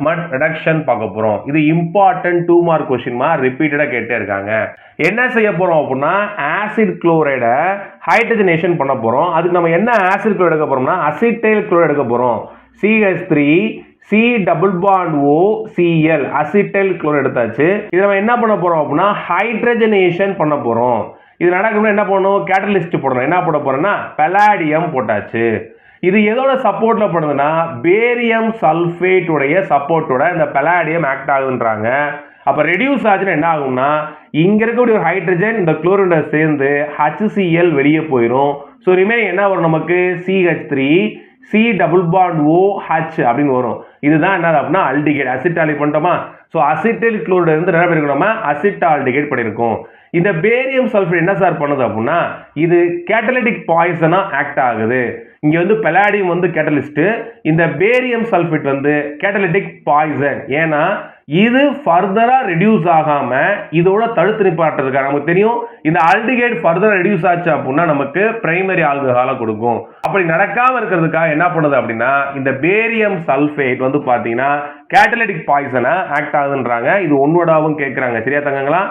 மட் ரிடக்ஷன் பார்க்க போறோம். இது இம்பார்ட்டன்ட் 2 மார்க் கொஸ்டின் ரிப்பீட்டடா கேட்டே இருக்காங்க. என்ன செய்ய போறோம் அப்படின்னா ஆசிட் குளோரைட ஹைட்ரஜனேஷன் பண்ண போறோம். அதுக்கு நம்ம என்ன ஆசிட் குளோரைடு எடுக்க போறோம்னா அசிட்டைல் குளோரைடு எடுக்க போறோம். CH3 C double bond O Cl acetyl chloride எடுத்தாச்சு. இதை நம்ம என்ன பண்ண போறோம் அப்படின்னா ஹைட்ரஜனேஷன் பண்ண போறோம். இது நடக்கணும்னா என்ன பண்ணணும்? கேட்டலிஸ்ட் போடணும். என்ன போட போறோம்னா பலாடியம் போட்டாச்சு. இது எதோட சப்போர்ட்ல பண்ணுதுன்னா பேரியம் சல்ஃபேட் உடைய சப்போர்ட்டோட இந்த பலாடியம் ஆக்ட் ஆகுதுன்றாங்க. அப்ப ரெடியூஸ் ஆச்சுன்னா என்ன ஆகும்னா இங்க இருக்கக்கூடிய ஒரு ஹைட்ரஜன் இந்த குளோரினோட சேர்ந்து HCl வெளியே போயிடும். ஸோ ரிமைனிங் என்ன வரும் நமக்கு CH3 C double bond OH அப்படின்னு வரும். இதுதான் என்ன அப்படின்னா ஆல்டிகைட் அசிட்டாலிக் பண்ணிட்டோமா. ஸோ அசிட்டைல் குளோரைடு இருந்து என்ன பண்ணிருக்கோம் நம்ம அசிட்டால்டிகைட் பண்ணியிருக்கோம். இந்த பேரியம் சல்ஃபேட் என்ன சார் பண்ணுது அப்படின்னா இது கேட்டலிட்டிக் பாய்சனா ஆக்ட் ஆகுது. இங்க வந்து பலாடியம் வந்து கேட்டலிஸ்ட், இந்த பேரியம் சல்ஃபேட் வந்து கேட்டலிட்டிக் பாய்சன். ஏன்னா இது ஃபர்தரா ரெடியூஸ் ஆகாம இதோட தடுத்து நிப்பாட்டுறதுக்காக நமக்கு தெரியும் இந்த ஆல்டிகைட் ஃபர்தரா ரெடியூஸ் ஆச்சு அப்படின்னா நமக்கு பிரைமரி ஆல்கஹாலை கொடுக்கும். அப்படி நடக்காம இருக்கிறதுக்காக என்ன பண்ணுது அப்படின்னா இந்த பேரியம் சல்ஃபேட் வந்து பாத்தீங்கன்னா கேட்டலிட்டிக் பாய்சனா ஆக்ட் ஆகுதுன்றாங்க. இது ஒன்னோடாவும் கேட்கறாங்க. சரியா தங்கங்களா?